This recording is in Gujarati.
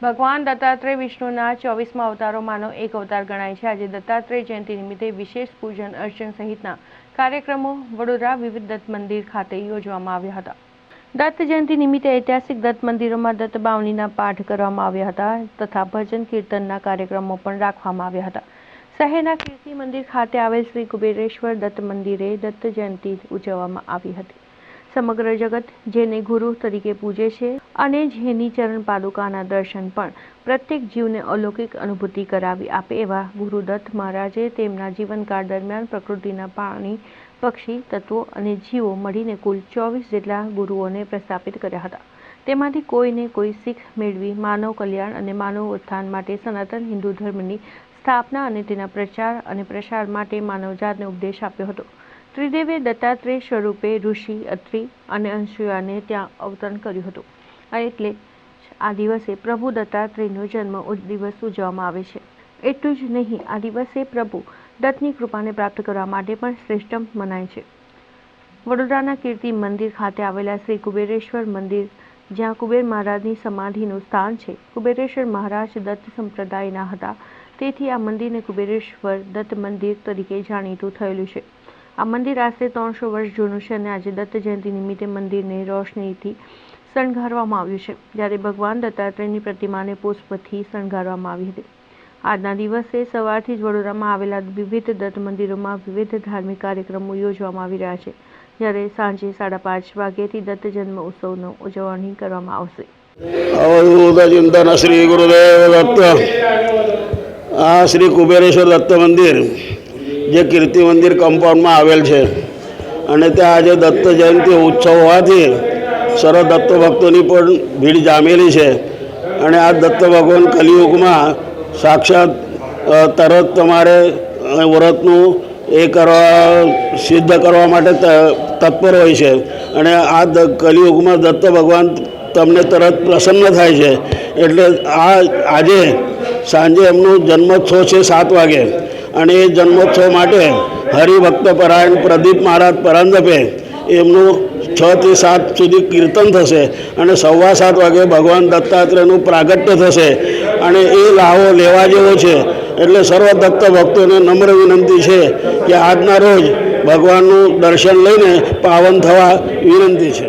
ભગવાન દત્તાત્રેય વિષ્ણુના 24મા અવતારોમાંનો એક અવતાર ગણાય છે। આજે દત્તાત્રેય જયંતિ નિમિત્તે વિશેષ પૂજન અર્ચન સહિતના કાર્યક્રમો વડોદરા વિવિધ દત્ત મંદિર ખાતે યોજવામાં આવ્યા હતા। દત્ત જયંતિ નિમિત્તે ઐતિહાસિક દત્ત મંદિરોમાં દત્ત બાવનીના પાઠ કરવામાં આવ્યા હતા તથા ભજન કીર્તનના કાર્યક્રમો પણ રાખવામાં આવ્યા હતા। શહેરના કીર્તિ મંદિર ખાતે આવેલ શ્રી કુબેરેશ્વર દત્ત મંદિરે દત્ત જયંતિ ઉજવવામાં આવી હતી। સમગ્ર જગત જેને ગુરુ તરીકે પૂજે છે અને જેની ચરણ પાદુકાના દર્શન પણ પ્રત્યેક જીવને અલૌકિક અનુભૂતિ કરાવી આપે એવા ગુરુદત્ત મહારાજે તેમના જીવનકાળ દરમિયાન પ્રકૃતિના પ્રાણી પક્ષી તત્વો અને જીવો મળીને કુલ 24 જેટલા ગુરુઓને પ્રસ્થાપિત કર્યા હતા। તેમાંથી કોઈને કોઈ શીખ મેળવી માનવ કલ્યાણ અને માનવ ઉત્થાન માટે સનાતન હિન્દુ ધર્મની સ્થાપના અને તેના પ્રચાર અને પ્રસાર માટે માનવજાતને ઉપદેશ આપ્યો હતો। ત્રિદેવે દત્તાત્રેય સ્વરૂપે ઋષિ અત્રિ અને અંશુયાને ત્યાં અવતરણ કર્યું હતું અને એટલે આ દિવસે પ્રભુ દત્તાત્રેયનો જન્મ દિવસ ઉજવવામાં આવે છે। એટલું જ નહીં, આ દિવસે પ્રભુ દત્તની કૃપાને પ્રાપ્ત કરવા માટે પણ શ્રેષ્ઠ મનાય છે। વડોદરાના કીર્તિ મંદિર ખાતે આવેલા શ્રી કુબેરેશ્વર મંદિર જ્યાં કુબેર મહારાજની સમાધિનું સ્થાન છે। કુબેરેશ્વર મહારાજ દત્ત સંપ્રદાયના હતા, તેથી આ મંદિરને કુબેરેશ્વર દત્ત મંદિર તરીકે જાણીતું થયેલું છે। આ મંદિર આશરે 300 વર્ષ જૂનું છે અને આજે દત્ત જયંતિ નિમિત્તે મંદિરને રોશનીથી શણગારવામાં આવ્યું છે, જ્યારે ભગવાન દત્તાત્રેયની પ્રતિમાને પુષ્પથી શણગારવામાં આવી હતી। આજના દિવસે સવારથી જ વડોદરામાં આવેલા વિવિધ દત્ત મંદિરોમાં વિવિધ ધાર્મિક કાર્યક્રમો યોજવામાં આવી રહ્યા છે, જ્યારે સાંજે 5:30 વાગ્યાથી દત્ત જન્મ ઉત્સવનો ઉજવણી કરવામાં આવશે। ચિંતન શ્રી ગુરુદેવ દત્ત। આ શ્રી કુબેરેશ્વર દત્ત મંદિર જે કીર્તિ મંદિર કમ્પાઉન્ડમાં આવેલ છે અને ત્યાં આજે દત્ત જયંતિ ઉત્સવ હોવાથી સર્વ દત્ત ભક્તોની પણ ભીડ જામેલી છે અને આ દત્ત ભગવાન કલિયુગમાં સાક્ષાત તરત તમારે વ્રતનું એ કરવા સિદ્ધ કરવા માટે તત્પર હોય છે અને આ કલિયુગમાં દત્ત ભગવાન તમને તરત પ્રસન્ન થાય છે। એટલે આજે સાંજે એમનો જન્મોત્સવ છે 7 વાગે અને એ જન્મોત્સવ માટે હરિભક્ત પરાયણ પ્રદીપ મહારાજ પરાંજપે એમનું 6 થી 7 સુધી કીર્તન થશે અને 7:15 વાગે ભગવાન દત્તાત્રેયનું પ્રાગટ્ય થશે અને એ લાવો લેવા જેવો છે। એટલે સર્વ દત્ત ભક્તોને નમ્ર વિનંતી છે કે આજના રોજ ભગવાનનું દર્શન લઈને પાવન થવા વિનંતી છે।